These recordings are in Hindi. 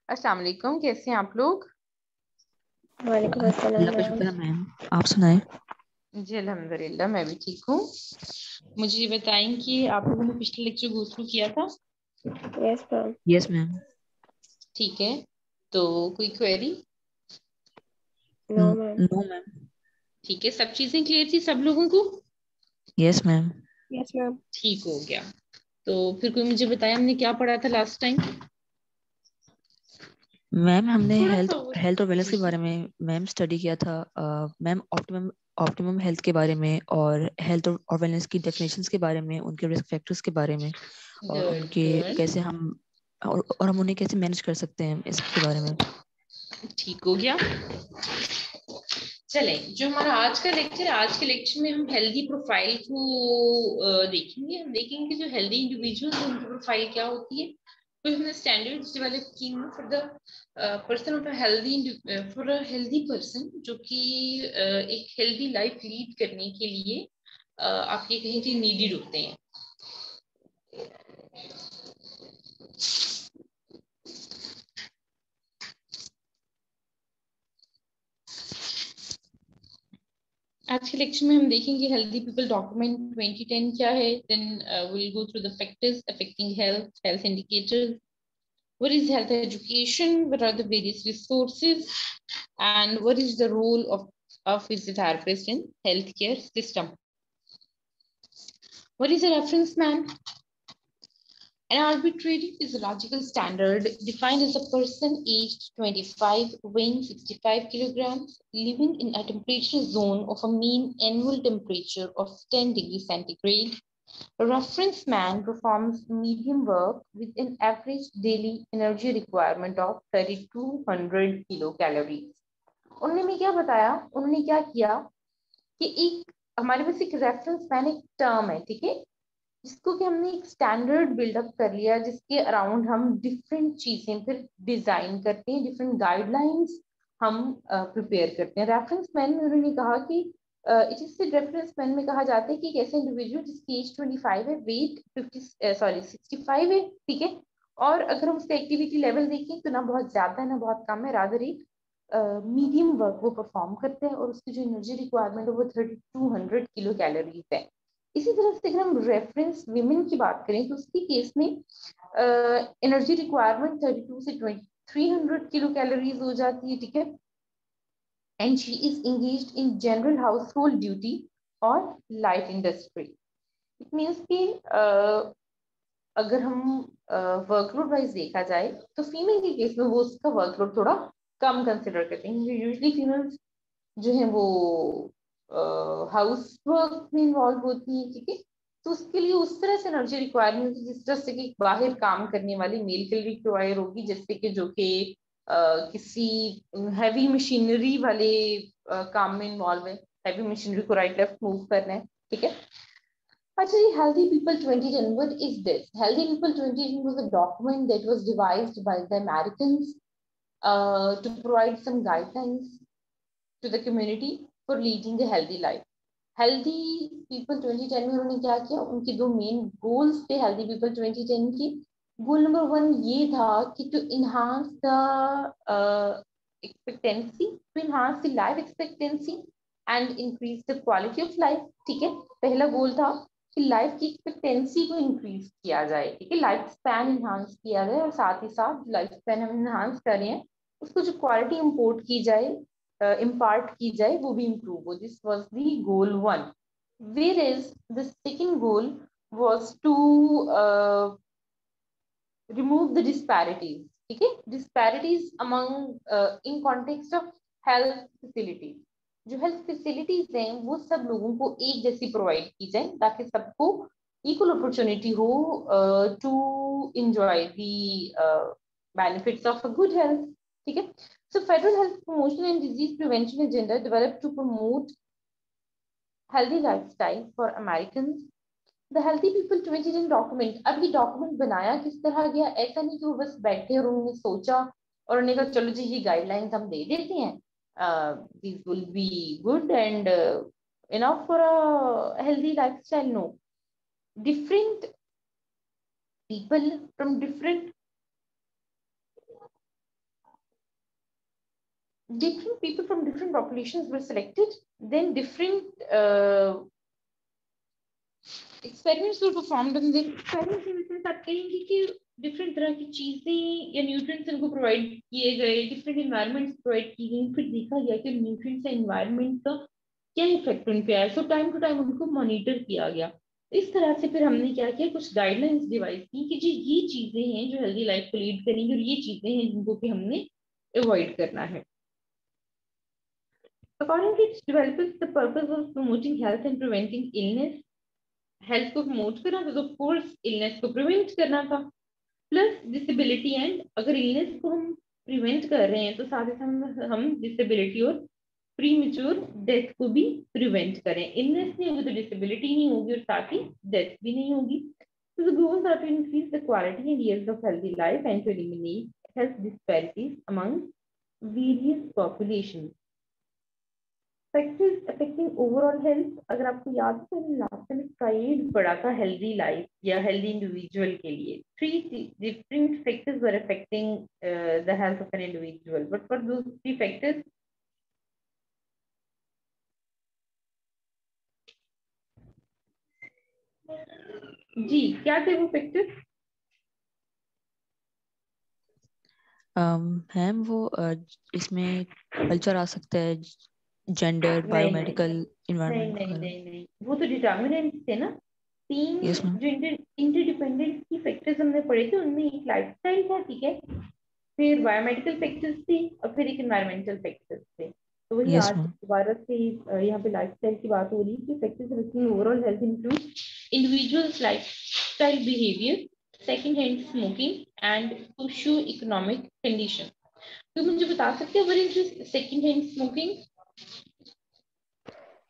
अस्सलाम वालेकुम, कैसे हैं आप लोग? वालेकुम अस्सलाम अल्लाह का शुक्र है मैम। मैम, आप सुनाएं। जी अल्हम्दुलिल्लाह, मैं भी ठीक हूँ। मुझे ये बताएं कि आप लोगों ने पिछले लेक्चर गो थ्रू किया था? Yes ma'am. Yes ma'am. ठीक है, तो कोई query? No ma'am. No ma'am. ठीक है, सब चीजें क्लियर थी सब लोगों को? Yes ma'am. Yes ma'am. ठीक हो गया। तो फिर कोई मुझे बताया हमने क्या पढ़ा था लास्ट टाइम? मैम हमने थोड़ा हेल्थ सा और हेल्थ और वेलनेस के जी। बारे में मैम स्टडी किया था। मैम ऑप्टिमम ऑप्टिमम हेल्थ के बारे में और हेल्थ और वेलनेस की डेफिनेशंस के बारे में, उनके रिस्क फैक्टर्स के बारे में और गुड उनके गुड। कैसे हम और हम उन्हें कैसे मैनेज कर सकते हैं, इसके बारे में। ठीक हो गया। चले, जो हमारा आज का लेक्चर है, आज के लेक्चर में हम हेल्दी प्रोफाइल को देखेंगे। हम देखेंगे कि जो हेल्दी इंडिविजुअल्स हैं उनकी प्रोफाइल क्या होती है। तो हमने स्टैंडर्ड्स डेवलप किए हैं for the person of a healthy person, जो कि एक हेल्दी लाइफ लीड करने के लिए आप ये कहें कि नीडेड होते हैं। आज के लेक्चर में हम देखेंगे हेल्दी पीपल डॉक्यूमेंट 2010 क्या है, then will go through the factors affecting health, health indicators, what is health education, what are the various resources, and what is the role of physiotherapist in healthcare system. What is a reference man? An arbitrary physiological standard defined as a person aged 25, weighing 65 kilograms, living in a temperature zone of a mean annual temperature of 10 degrees centigrade. A reference man performs medium work with an average daily energy requirement of 3200 kilocalories. उन्होंने क्या बताया, उन्होंने क्या किया कि एक हमारे पास एक रेफरेंस मैन एक टर्म है, ठीक है, जिसको कि हमने एक स्टैंडर्ड बिल्डअप कर लिया, जिसके अराउंड हम डिफरेंट चीजें फिर डिजाइन करते हैं, डिफरेंट गाइडलाइंस हम प्रिपेयर करते हैं। रेफरेंस मैन में उन्होंने कहा कि इट इज रेफरेंस मैन में कहा जाता है कि एक ऐसे इंडिविजुअल जिसकी एज 25 है, वेट 65 है, ठीक है, और अगर हम उसका एक्टिविटी लेवल देखें तो ना बहुत ज्यादा है ना बहुत कम है, रादर एक मीडियम वर्क वो परफॉर्म करते हैं, और उसकी जो एनर्जी रिक्वायरमेंट है वो 3200 किलो कैलोरीज है। इसी तरह से अगर हम रेफरेंस विमेन की बात करें तो उसकी केस में एनर्जी रिक्वायरमेंट 32 से 2300 किलो कैलोरीज हो जाती है, ठीक है, and she is engaged in general house hold duty और लाइट इंडस्ट्री। इट मीन्स कि अगर हम वर्कलोड वाइज देखा जाए तो फीमेल के केस में वो उसका वर्कलोड थोड़ा कम कंसिडर करते हैं। यूजली फीमेल्स जो है वो हाउस वर्क में इन्वॉल्व होती है, ठीक है, तो उसके लिए उस तरह से एनर्जी रिक्वायरमेंट होती है जिस तरह से कि बाहर काम करने वाली मेल के लिए रिक्वायर होगी, जैसे कि जो कि किसी हैवी मशीनरी वाले काम में इन्वॉल्व है। हैवी मशीनरी को राइट लेफ्ट मूव करना है, ठीक है। अच्छा, ये Healthy People 2010, what is this? Healthy People 2010 was a document that was devised by the Americans to provide some guidelines to the community for leading a healthy life. Healthy People 2010 में उन्होंने क्या किया, उनके दो मेन गोल्स थे Healthy People 2010 की। गोल नंबर 1 ये था कि to enhance the expectancy, to enhance the life expectancy and increase the quality of life, ठीक है। पहला गोल था कि लाइफ की एक्सपेक्टेंसी को इंक्रीज किया जाए, ठीक है, लाइफ स्पैन इनहांस किया जाए, और साथ ही साथ लाइफ स्पैन हम इनहांस कर रहे हैं उसको जो क्वालिटी इम्पोर्ट की जाए, इम्पार्ट की जाए, वो भी इम्प्रूव हो। This was the goal 1, where is the second goal was to remove the disparities, ठीक है, disparities among in context of health facilities. जो हेल्थ फैसिलिटीज हैं वो सब लोगों को एक जैसी प्रोवाइड की जाए ताकि सबको इक्वल अपॉर्चुनिटी हो to enjoy the benefits of a good health, ठीक है। So federal health promotion and disease prevention agenda developed to promote healthy lifestyle for American. The healthy people 2010 document, अब ये डॉक्यूमेंट बनाया किस तरह गया, ऐसा नहीं कि वो बस बैठे और उन्होंने सोचा और उन्होंने कहा चलो जी ये गाइडलाइंस हम दे देते हैं, these will be good and enough for a healthy lifestyle. No, different people from different populations were selected, then different experiments were performed on them. Experiments in the sense आप कहेंगे कि डिफरेंट तरह की चीजें या न्यूट्रिएंट्स इनको प्रोवाइड किए गए, डिफरेंट एनवायरनमेंट्स प्रोवाइड की गई, फिर देखा गया कि न्यूट्रिएंट्स या एनवायरनमेंट का क्या इफेक्ट उन पे आया। सो टाइम टू टाइम उनको मॉनिटर किया गया। इस तरह से फिर हमने क्या किया, कुछ गाइडलाइंस डिवाइस की कि जी ये चीजें हैं जो हेल्दी लाइफ को लीड करेंगी और ये चीजें हैं जिनको कि हमने अवॉइड करना है। According to its developers, the purpose was promoting health and preventing illness. Health को प्रमोट करना था तो ऑफ कोर्स इलनेस को प्रिवेंट करना था, प्लस डिसेबिलिटी एंड, अगर इलनेस को हम प्रिवेंट कर रहे हैं तो साथ ही साथ हम डिसेबिलिटी और प्रीमेच्योर डेथ को भी प्रिवेंट करें। इलनेस नहीं होगी तो डिसेबिलिटी नहीं होगी और साथ ही डेथ भी नहीं होगी। So the goals are to increase the quality and years of healthy life and to eliminate health disparities among various populations. Factors affecting overall health, अगर आपको याद है तो लास्ट टाइम स्लाइड पढ़ा था हेल्दी लाइफ या हेल्दी इंडिविजुअल के लिए 3 different factors were affecting the health of an individual. But for those 3 factors, जी क्या थे वो फैक्टर्स? मैम वो इसमें कल्चर आ सकता है, जेंडर, बायोमेडिकल, एनवायरनमेंट वगैरह। नहीं, वो तो डिटर्मिनेंट्स थे ना। 3 Yes, ma'am. जो इंटरडिपेंडेंट की फैक्टर्स हमने पढ़े थे उनमें एक लाइफस्टाइल था, ठीक है, फिर बायोमेडिकल फैक्टर्स थे और फिर एक एनवायरमेंटल फैक्टर्स थे। तो वही Yes, आज ma'am. दोबारा से यहाँ पे लाइफस्टाइल की बात हो रही है कि factors affecting overall health include individuals lifestyle behaviour, second hand smoking and socio economic condition. तो मुझे बता सकते हैं what is this second hand smoking?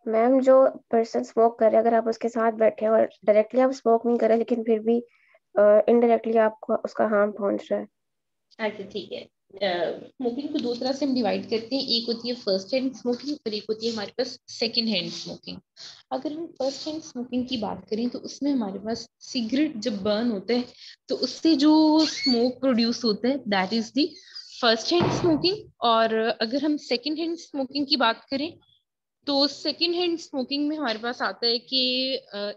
Ma'am जो पर्सन स्मोक कर रहे हैं, अगर आप उसके साथ बैठे हैं और डायरेक्टली आप स्मोक नहीं कर रहे लेकिन फिर भी इनडायरेक्टली आपको उसका हार्म पहुंच रहा है। अच्छा ठीक है। स्मोकिंग को 2 तरह से हम डिवाइड करते हैं, एक होती है फर्स्ट हैंड स्मोकिंग और एक होती है हमारे पास सेकंड हैंड स्मोकिंग। अगर हम फर्स्ट हैंड स्मोकिंग की बात करें तो उसमें हमारे पास सिगरेट जब बर्न होता है तो उससे जो स्मोक प्रोड्यूस होता है that is the first hand smoking. और अगर हम सेकंड हैंड स्मोकिंग की बात करें तो सेकंड हैंड स्मोकिंग में हमारे पास आता है कि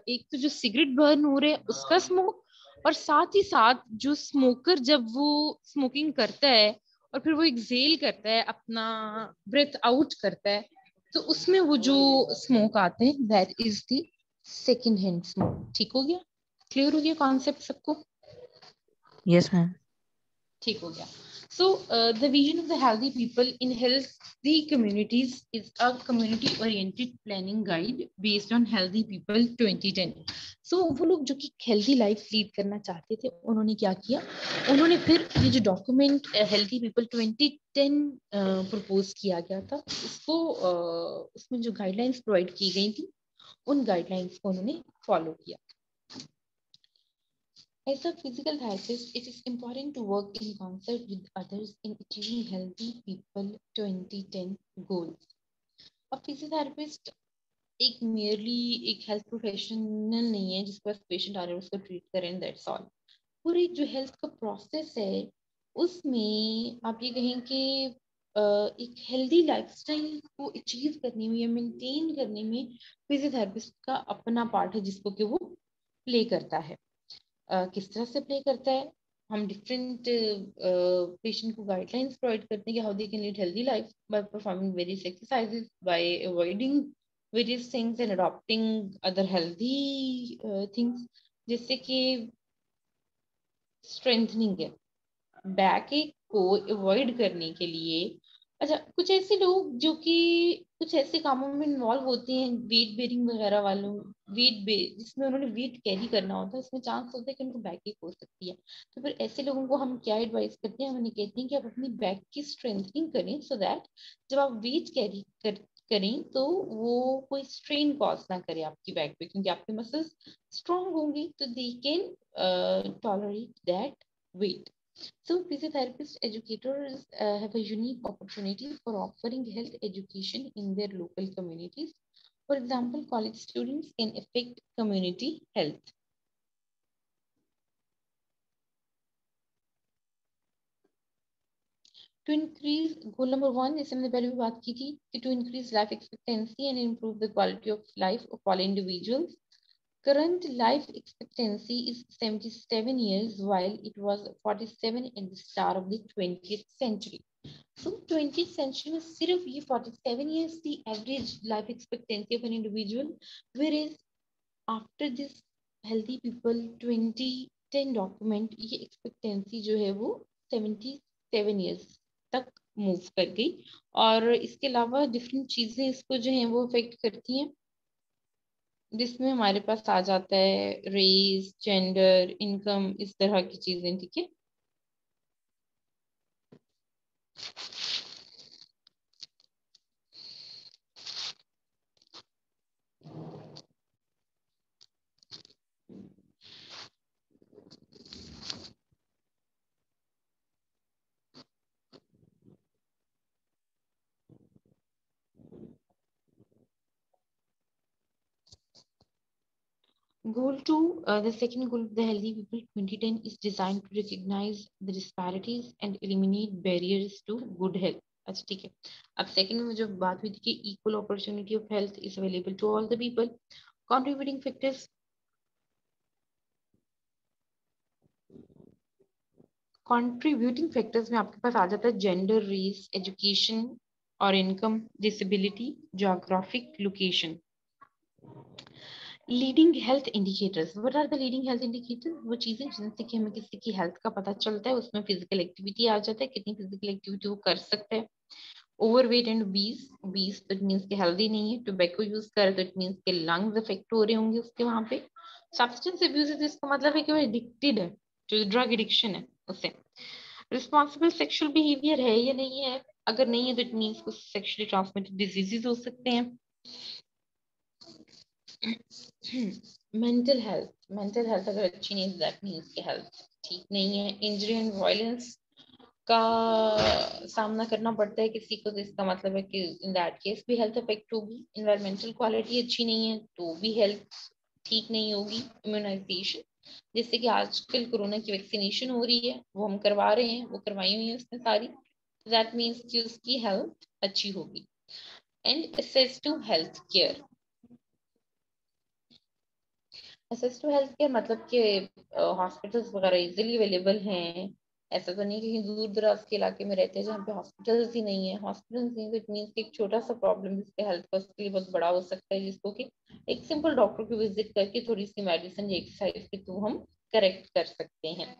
एक तो जो सिगरेट बर्न हो रहे हैं उसका स्मोक, और साथ ही साथ जो स्मोकर जब वो स्मोकिंग करता है और फिर वो एक्सेल करता है, अपना ब्रेथ आउट करता है, तो उसमें वो जो स्मोक आते हैं that is the second hand smoke. ठीक हो गया? क्लियर हो गया कॉन्सेप्ट सबको? Yes, ma'am. ठीक हो गया। So the vision of the healthy people in healthy communities is a community oriented planning guide based on healthy people 2010. So वो लोग जो कि हेल्दी लाइफ लीड करना चाहते थे, उन्होंने क्या किया, उन्होंने फिर ये जो डॉक्यूमेंट हेल्दी पीपल 2010 प्रपोज किया गया था, उसको उसमें जो गाइडलाइंस प्रोवाइड की गई थी, उन गाइडलाइंस को उन्होंने फॉलो किया। As a physical therapist, it is important to work in concert with others in achieving healthy people 2010 goals. A physiotherapist एक merely एक हेल्थ प्रोफेशनल नहीं है जिसके पास पेशेंट आ रहे हैं उसको ट्रीट करें, दैट्स ऑल। पूरी जो हेल्थ का प्रोसेस है उसमें आप ये कहें कि एक हेल्दी लाइफस्टाइल को अचीव करने में या मेंटेन करने में फिजियोथेरेपिस्ट का अपना पार्ट है जिसको कि वो प्ले करता है। किस तरह से प्ले करता है, हम डिफरेंट पेशेंट को गाइडलाइंस प्रोवाइड करते हैं कि how they can lead healthy life by performing various exercises, bye avoiding various things and adopting other healthy things, जैसे कि स्ट्रेंथनिंग है बैक एक को अवॉइड करने के लिए। अच्छा, कुछ ऐसे लोग जो कि कुछ ऐसे कामों में इन्वॉल्व होते हैं, वेट बेरिंग वगैरह वालों, जिसमें उन्होंने वेट कैरी करना होता है, उसमें चांस होता है कि उनको बैक एक हो सकती है। तो फिर ऐसे लोगों को हम क्या एडवाइस करते हैं, हम उन्हें कहते हैं कि आप अपनी बैक की स्ट्रेंथनिंग करें, सो दैट जब आप वेट कैरी करें तो वो कोई स्ट्रेन कॉज ना करे आपकी बैक पे, क्योंकि आपके मसल्स स्ट्रांग होंगी तो they can tolerate that weight. So physiotherapists educators have a unique opportunity for offering health education in their local communities. For example, college students can affect community health. To increase, goal number 1, जैसे हमने पहले भी बात की थी कि to increase life expectancy and improve the quality of life of all individuals. Current life expectancy is 77 years, while it was 47 at the start of the 20th century. So 20th century में सिर्फ ये 47 years the average life expectancy of an individual, whereas after this healthy people 2010 document ये expectancy जो है वो 77 years तक मूव कर गई। और इसके अलावा डिफरेंट चीजें इसको जो है वो अफेक्ट करती हैं, जिसमें हमारे पास आ जाता है रेस, जेंडर, इनकम, इस तरह की चीजें। ठीक है, Goal 2, the second goal of the Healthy People 2010 is designed to recognize the disparities and eliminate barriers to good health. अच्छा ठीक है, अब सेकंड में जो बात हुई थी कि equal opportunity of health is available to all the people. Contributing factors, contributing factors में आपके पास आ जाता है जेंडर, रेस, एजुकेशन और income, disability, geographic location. Leading health indicators, what are the leading health indicators? वो चीजें जिनसे कि हमें किसी की हेल्थ का पता चलता है, उसमें फिजिकल एक्टिविटी आ जाता है, कितनी फिजिकल एक्टिविटी वो कर सकता है। ओवरवेट एंड obese, obese तो इट मींस कि हेल्दी नहीं है। टोबैको यूज करे तो इट मींस के लंग्स अफेक्ट हो रहे होंगे उसके वहां पे। सब्सटेंस अब्यूज है तो इसका मतलब है कि वो एडिक्टेड है, जो ड्रग एडिक्शन है उसे। रिस्पॉन्सिबल सेक्सुअल बिहेवियर है या नहीं है, अगर नहीं है तो इट मींस को सेक्सुअली ट्रांसमिटेड डिजीजेस हो सकते हैं। मेंटल हेल्थ अगर अच्छी नहीं है दैट मींस कि हेल्थ ठीक नहीं है। इंजरी एंड वायलेंस का सामना करना पड़ता है किसी को, तो इसका मतलब है कि इन दैट केस भी हेल्थ अफेक्ट होगी। इन्वायरमेंटल क्वालिटी अच्छी नहीं है तो भी हेल्थ ठीक नहीं होगी। इम्यूनाइजेशन, जैसे कि आजकल कोरोना की वैक्सीनेशन हो रही है, वो हम करवा रहे हैं, वो करवाई हुई है उसने सारी, दैट मीन्स कि उसकी हेल्थ अच्छी होगी। And access to health care, access to health care मतलब कि हॉस्पिटल्स वगैरह इजीली अवेलेबल हैं। ऐसा तो नहीं कि कहीं दूर दराज के इलाके में रहते हैं जहाँ पे हॉस्पिटल्स ही नहीं है। हॉस्पिटल्स नहीं तो इट मींस कि एक छोटा सा प्रॉब्लम जिसके हेल्थ का उसके लिए बहुत बड़ा हो सकता है, जिसको कि एक सिंपल डॉक्टर को विजिट करके थोड़ी सी मेडिसिन या एक्सरसाइज के थ्रू हम करेक्ट कर सकते हैं।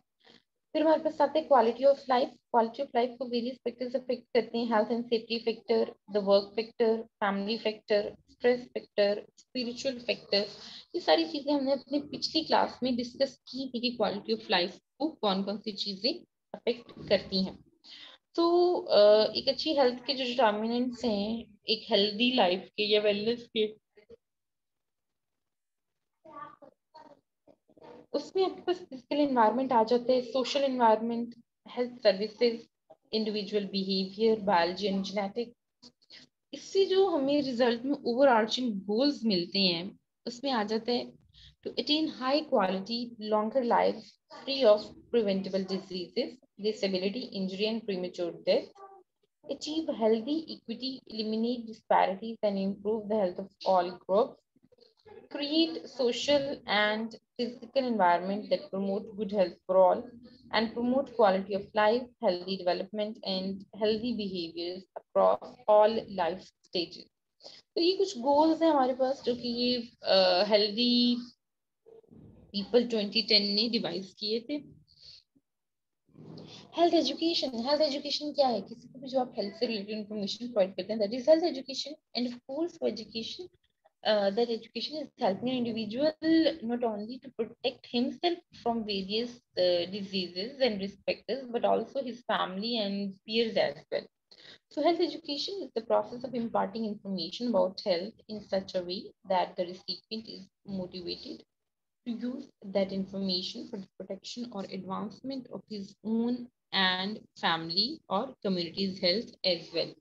फिर हमारे पास आता है quality of life. Quality of life को वेरियस फैक्टर्स अफेक्ट करते हैं, health and safety factor, the work factor, family factor, stress factor, spiritual factor. ये सारी चीजें हमने अपने पिछली क्लास में डिस्कस की थी कि क्वालिटी ऑफ लाइफ को कौन कौन सी चीजें अफेक्ट करती हैं। तो एक अच्छी हेल्थ के जो डिटर्मिनेंट्स हैं एक हेल्दी लाइफ के या वेलनेस के, उसमें आपके पास फिजिकल एनवायरनमेंट आ जाता है, social environment, health services, individual behaviour, biology and genetic. इससे जो हमें रिजल्ट में ओवर आर्चिंग गोल्स मिलते हैं उसमें आ जाता है to attain high quality longer life free of preventable diseases, disability, injury and premature death, achieve healthy equity, eliminate disparities and improve the health of all groups, create social and physical environment that promote good health for all and promote quality of life, healthy development and healthy behaviors across all life stages. तो ये कुछ गोल्स हैं हमारे पास जो कि ये हेल्दी पीपल 2010 ने डिवाइस किए थे। हेल्थ एजुकेशन क्या है? किसी को भी जो आप हेल्थ से रिलेटेड इंफॉर्मेशन प्रोवाइड करते हैं, that is health education. End of course for education, that education is helping an individual not only to protect himself from various diseases and risk factors, but also his family and peers as well. So health education is the process of imparting information about health in such a way that the recipient is motivated to use that information for the protection or advancement of his own and family or community's health as well.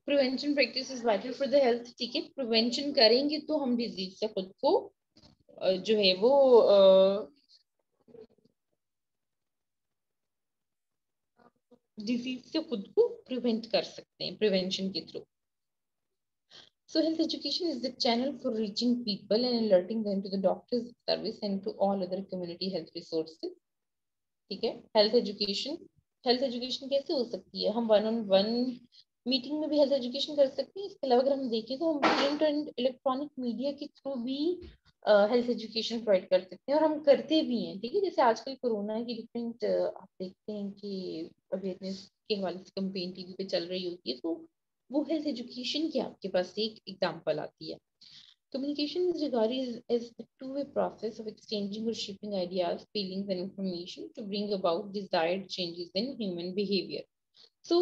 Prevention practice is vital for the health. ठीक है, प्रिवेंशन करेंगे तो हम डिजीज से खुद को जो है वो डिजीज से खुद को प्रिवेंट कर सकते हैं प्रिवेंशन के through. So health education is the channel for reaching people and alerting them to the doctor's service and to all other community health resources. ठीक है, हेल्थ एजुकेशन कैसे हो सकती है? हम 1-on-1 मीटिंग में भी हेल्थ एजुकेशन कर सकते हैं। इसके अलावा अगर हम देखें तो हम प्रिंट एंड इलेक्ट्रॉनिक मीडिया के थ्रू भी हेल्थ एजुकेशन प्रोवाइड कर सकते हैं और हम करते भी हैं। ठीक है, जैसे आजकल कोरोना की डिफरेंट आप देखते हैं कि अवेयरनेस के हवाले से कैंपेन टीवी पे चल रही होती है, तो वो हेल्थ एजुकेशन की आपके पास एक एग्जाम्पल आती है। Communication is regarded as a two-way process of exchanging or shipping ideas, feelings, and information to bring about desired changes in human behavior. So,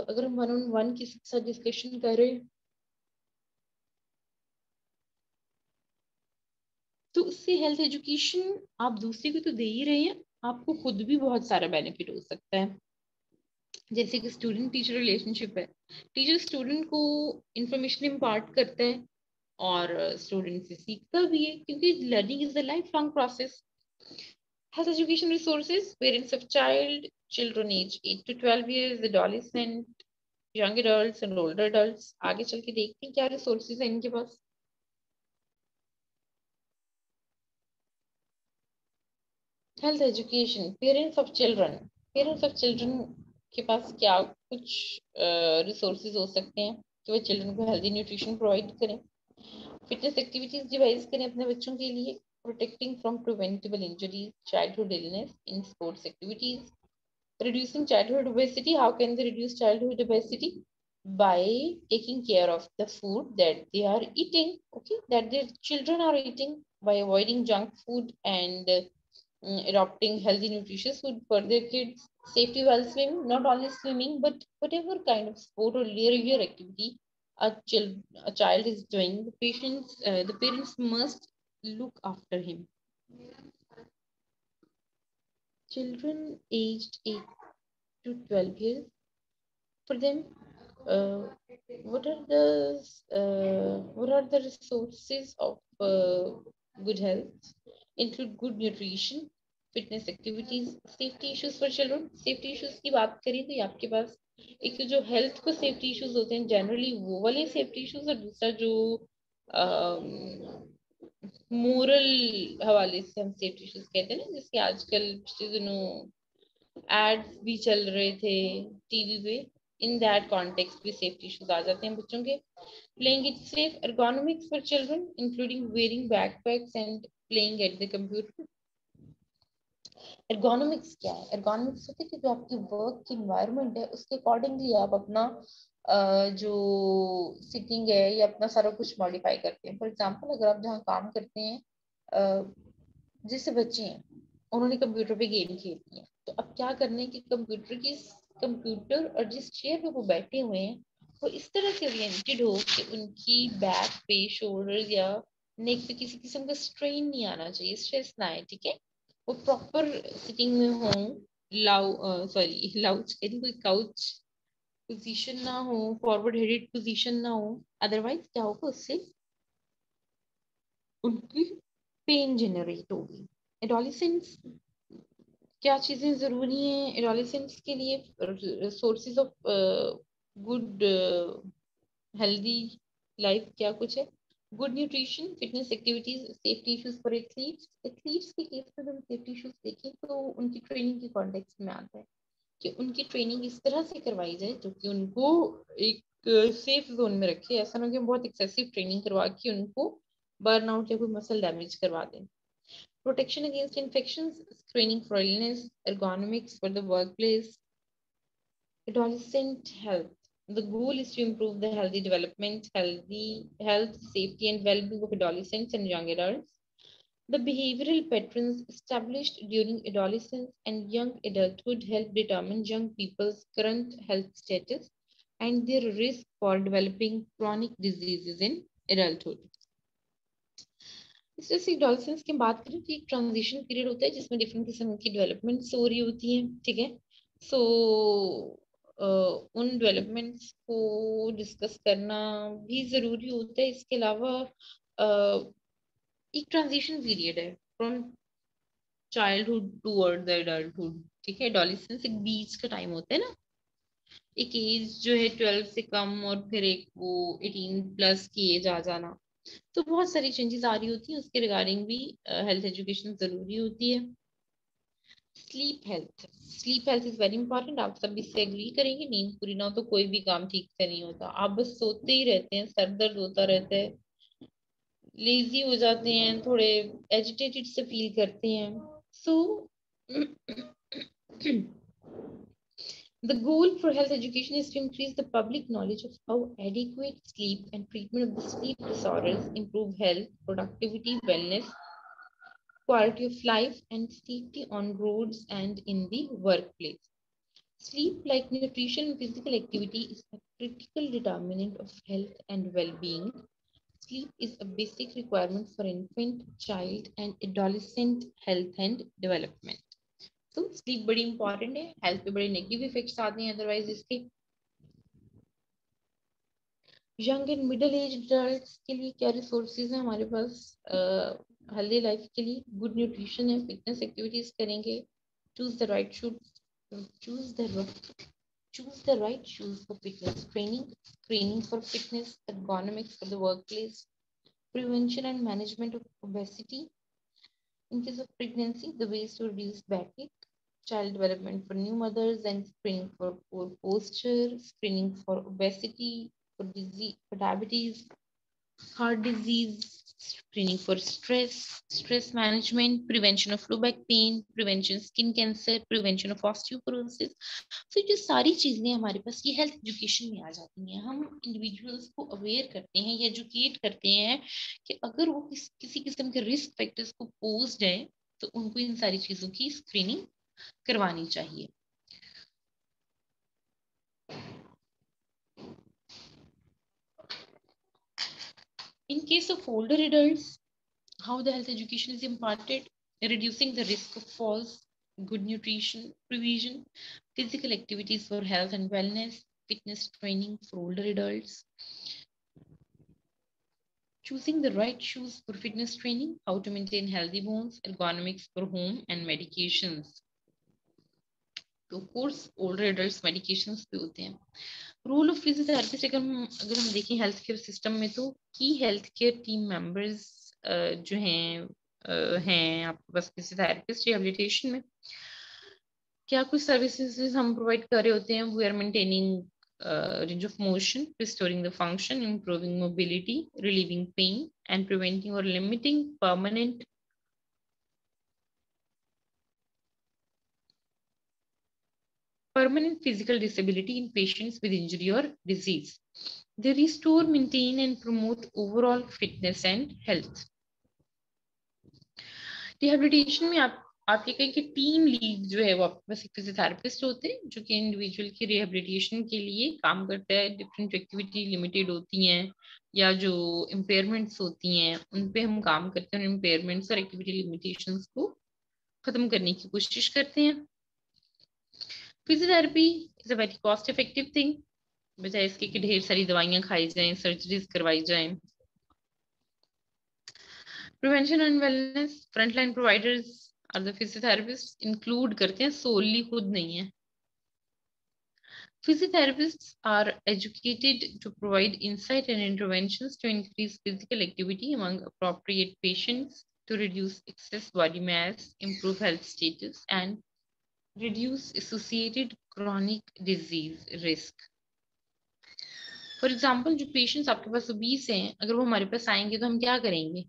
अगर हम 1-on-1 किसी के साथ डिस्कशन करें तो उससे हेल्थ एजुकेशन आप दूसरे को तो दे ही रहे हैं, आपको खुद भी बहुत सारा बेनिफिट हो सकता है। जैसे कि स्टूडेंट टीचर रिलेशनशिप है, टीचर स्टूडेंट को इंफॉर्मेशन इम्पार्ट करता है और स्टूडेंट से सीखता भी है, क्योंकि learning is a life long process. Health education resources, parents of children age 8 to 12 years, adolescent, young adults and older adults. आगे चल के देखते हैं क्या resources हैं इनके पास। Health education, parents of children के पास क्या कुछ resources हो सकते हैं कि वो children को healthy nutrition provide करें, fitness activities devise करें अपने बच्चों के लिए, protecting from preventable injuries, childhood illness in sports activities, reducing childhood obesity. How can they reduce childhood obesity? By taking care of the food that they are eating, okay, that their children are eating, by avoiding junk food and adopting healthy nutritious food for their kids. Safety while swimming, not only swimming but whatever kind of sport or leisure activity a child is doing, the parents must look after him. Children aged 8 to 12 years, for them, uh, what are the resources of good health? Include good nutrition, fitness activities, safety issues for children. Safety issues की बात करें तो आपके पास एक तो जो हेल्थ को सेफ्टी इश्यूज होते हैं जनरली वो वाले सेफ्टी इश्यूज, और दूसरा जो मोरल हवाले से हम सेफ्टी इश्यूज कहते हैं ना, जिसके आजकल पिछले दिनों एड्स भी चल रहे थे टीवी पे, इन दैट कॉन्टेक्स्ट भी सेफ्टी इश्यूज आ जाते हैं बच्चों के। Playing it safe, ergonomics for children including wearing backpacks and playing at the computer, ergonomics क्या है? एर्गोनॉमिक्स होती है कि जो आपकी वर्क की इन्वायरमेंट है उसके अकॉर्डिंगली आप अपना जो सिटिंग है या अपना सारा कुछ मॉडिफाई करते हैं। फॉर एग्जांपल अगर आप जहाँ काम करते हैं, जैसे बच्चे हैं, उन्होंने कंप्यूटर पे गेम खेलती हैं, तो अब क्या करना है कि कंप्यूटर और जिस चेयर पे वो बैठे हुए हैं वो इस तरह से ओरिएंटेड हो कि उनकी बैक पे, शोल्डर या नेक पे किसी किस्म का स्ट्रेन नहीं आना चाहिए, स्ट्रेस ना आए, ठीक है। वो प्रॉपर सिटिंग में हो, लाउच कह रही, कोई काउच पोजीशन ना हो, फॉरवर्ड हेडेड पोजीशन ना हो, अदरवाइज क्या होगा, उससे उनकी पेन जनरेट होगी। एडोलिसेंस क्या चीजें जरूरी हैं एडोलिसेंस के लिए? Sources of good healthy life क्या कुछ है? Good nutrition, fitness activities, safety issues for athletes. Athletes के केस में हम सेफ्टी इश्यूज देखें तो उनकी ट्रेनिंग के कॉन्टेक्स्ट में आता है कि उनकी ट्रेनिंग इस तरह से करवाई जाए जो कि उनको एक सेफ जोन में रखे। ऐसा ना कि हम बहुत एक्सेसिव ट्रेनिंग करवा के उनको बर्नआउट या कोई मसल डैमेज करवा दें। Protection against infections, screening for illness, ergonomics for the workplace, adolescent health. The goal is to improve the healthy development, healthy health, safety, and well-being of adolescents and young adults. The behavioral patterns established during adolescence and young adulthood help determine young people's current health status and their risk for developing chronic diseases in adulthood. जैसे डॉल्फिन्स की बात करें तो एक ट्रांजिशन पीरियड होता है जिसमें डिफरेंट किस्म की डेवलपमेंट्स हो रही होती हैं, ठीक है। सो उन डेवलपमेंट्स को डिस्कस करना भी जरूरी होता है। इसके अलावा एक ट्रांजिशन पीरियड है from childhood toward the adulthood, ठीक है। एडोलेसेंस एक बीच का टाइम होता है ना, एक एज जो है 12 से कम और फिर एक वो 18 प्लस की एज आ जाना। तो बहुत सारी चेंजेस आ रही होती हैं, उसके रिगार्डिंग भी हेल्थ एजुकेशन जरूरी होती है। Sleep health is very important. आप सब इससे एग्री करेंगे, नींद पूरी ना हो तो कोई भी काम ठीक से नहीं होता। आप बस सोते ही रहते हैं, सर दर्द होता रहता है, लेजी हो जाते हैं, थोड़े एजिटेटेड से फील करते हैं। सो the goal for health education is to increase the public knowledge of how adequate sleep and treatment of the sleep disorders improve health, productivity, wellness, quality of life, and safety on roads and in the workplace. Sleep, like nutrition and physical activity, is a critical determinant of health and well being. Sleep is a basic requirement for infant, child, and adolescent health and development. तो स्लीप बड़ी इंपॉर्टेंट है, हेल्थ पे बड़े नेगेटिव इफेक्ट्स आते हैं अदरवाइज इसके। Young and middle age adults के लिए क्या रिसोर्सेज हैं हमारे पास हेल्दी लाइफ के लिए? गुड न्यूट्रिशन है, फिटनेस एक्टिविटीज करेंगे, choose the right shoes, choose the choose the right shoes for fitness training, screening for fitness, ergonomics for the workplace, prevention and management of obesity. In case of pregnancy, the ways to reduce back ache, child development for new mothers, and screening for poor posture, screening for obesity, for disease, for diabetes, heart disease, screening for stress management, prevention of low back pain, prevention skin cancer, prevention of osteoporosis. So ये सारी चीजें हमारे पास ये हेल्थ एजुकेशन में आ जाती हैं। हम इंडिविजुअल्स को अवेयर करते हैं या एजुकेट करते हैं कि अगर वो किसी किस्म के रिस्क फैक्टर्स को पोज्ड है तो उनको इन सारी चीजों की स्क्रीनिंग करवानी चाहिए। In case of older adults, how the health education is imparted: reducing the risk of falls, good nutrition provision, physical activities for health and wellness, fitness training for older adults, choosing the right shoes for fitness training, how to maintain healthy bones, ergonomics for home, and medications. तो कोर्स ओल्डर एडल्ट्स मेडिकेशंस पे होते हैं। रोल ऑफ फिजियोथेरेपिस्ट अगर हम देखें हेल्थ केयर सिस्टम में, तो की हेल्थ केयर टीम मेंबर्स जो हैं आपके पास फिजियोथेरेपिस्ट रिहेबिलिटेशन में क्या कुछ सर्विसेज हम प्रोवाइड कर रहे होते हैं? We are maintaining range of motion, restoring the function, improving mobility, relieving pain, and preventing or limiting permanent permanent physical disability in patients with injury or disease. They restore, maintain, and promote overall fitness and health. Rehabilitation में आप ये कहें कि टीम लीड जो है वो आपके पास एक फिजियोथेरेपिस्ट होते हैं जो कि इंडिविजुअल की रिहेबिलिटेशन के लिए काम करता है. डिफरेंट एक्टिविटी लिमिटेड होती हैं या जो इम्पेयरमेंट्स होती हैं उन पे हम काम करते हैं. इम्पेयरमेंट्स और एक्टिविटी लिमिटेशंस को खत्म करने की कोशिश करते हैं. Physiotherapy is a very cost effective thing, बजाय इसके कि ढेर सारी दवाइयां खाई जाएं, सर्जरीज करवाई जाएं. Prevention and wellness, frontline providers और द फिजियोथेरेपिस्ट इंक्लूड करते हैं, सोली खुद नहीं है. Physiotherapists are educated to provide insight and interventions to increase physical activity among appropriate patients, to reduce excess body mass, improve health status, and reduce associated chronic disease risk. For example, जो patients आपके पास obese हैं, अगर वो हमारे पास आएंगे तो हम क्या करेंगे?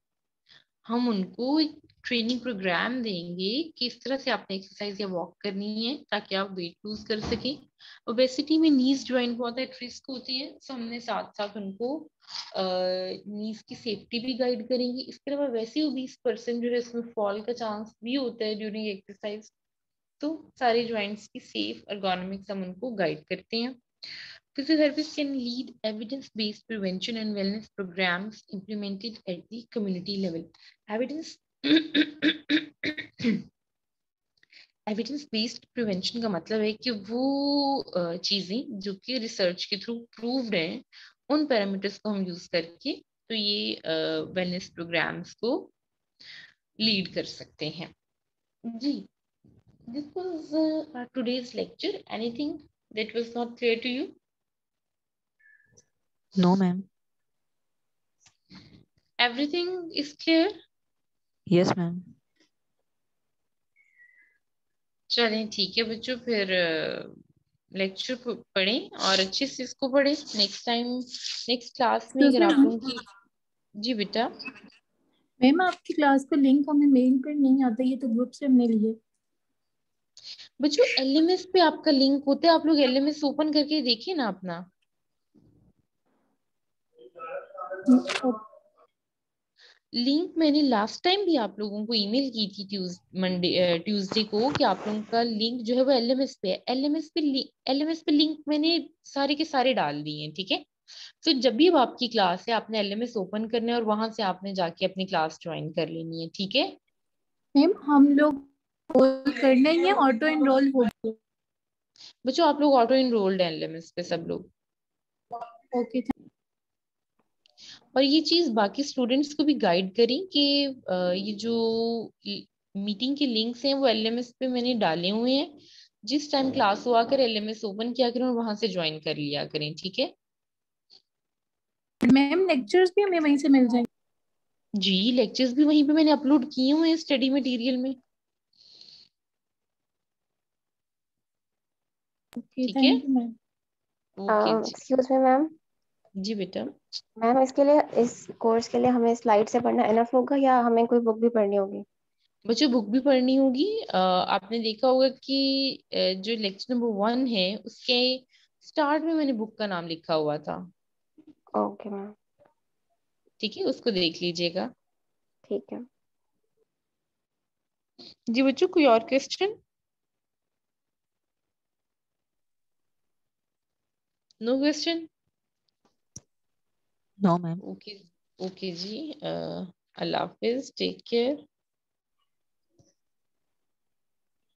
हम उनको एक ट्रेनिंग प्रोग्राम देंगे कि इस तरह से आपने एक्सरसाइज या वॉक करनी है ताकि आप वेट लूज कर सकें. ओबेसिटी में नीज ज्वाइंट बहुत एट रिस्क होती है, तो हमने साथ साथ उनको नीज की सेफ्टी भी गाइड करेंगे. इसके अलावा वैसे ओबीस पर्सन जो है इसमें फॉल का चांस भी होता है ड्यूरिंग एक्सरसाइज, तो सारे ज्वाइंट्स की सेफ ergonomics हम उनको गाइड करते हैं. Physiotherapists can lead evidence-based prevention and wellness programs implemented at the community level. Evidence-based prevention का मतलब है कि वो चीजें जो कि रिसर्च के थ्रू प्रूव्ड हैं, उन पैरामीटर्स को हम यूज करके तो ये वेलनेस प्रोग्राम्स को लीड कर सकते हैं. जी, this was today's lecture. Anything that was not clear to you? No, ma'am. Everything is clear? Yes, ma'am. चलें ठीक है बच्चों, फिर लेक्चर पढ़ें और अच्छे से इसको पढ़ें. नेक्स्ट टाइम नेक्स्ट क्लास में अगर आप लोगों की. जी बेटा. मैम आपकी क्लास का लिंक हमें मेल पर नहीं आता, ये तो ग्रुप से हमने लिए. बच्चों एलएमएस पे आपका लिंक होता है, आप लोग एलएमएस ओपन करके देखिए ना अपना. लिंक मैंने लास्ट टाइम भी आप लोगों को ईमेल की थी ट्यूसडे को कि आप लोगों का लिंक जो है वो एलएमएस पे है. एलएमएस पे लिंक मैंने सारे के सारे डाल दिए हैं. ठीक है, तो जब भी अब आपकी क्लास है आपने एलएमएस ओपन करना है और वहां से आपने जाके अपनी क्लास ज्वाइन कर लेनी है. ठीक है मैम हम लोग करना ही है, ऑटो एनरोल हो गया. बच्चों, आप लोग ऑटो इनरोल्ड हैं एलएमएस पे सब लोग. ओके. और ये चीज बाकी स्टूडेंट्स को भी गाइड करें कि ये जो मीटिंग के लिंक्स हैं वो एलएमएस पे मैंने डाले हुए हैं. जिस टाइम क्लास हुआ कर एलएमएस ओपन किया करें और वहां से ज्वाइन कर लिया करें. ठीक है मैम लेक्चर्स भी हमें वहीं से मिल जाएंगे. जी, लेक्चर्स भी वहीं पे मैंने अपलोड किए हुए हैं स्टडी मटेरियल में. ओके, ठीक है, थैंक यू मैम. ओके जी. Excuse me ma'am. जी बेटा. मैम इसके लिए, इस कोर्स के लिए हमें स्लाइड से पढ़ना इनफ होगा या हमें कोई बुक भी पढ़नी होगी? बच्चों बुक भी पढ़नी होगी. आपने देखा होगा कि जो लेक्चर नंबर 1 है उसके स्टार्ट में मैंने बुक का नाम लिखा हुआ था. Okay ma'am. ठीक है, उसको देख लीजिएगा. ठीक है. जी बच्चों, कोई और question? No question? No, ma'am. Okay, okay जी. अल्लाह हाफिज, टेक केयर.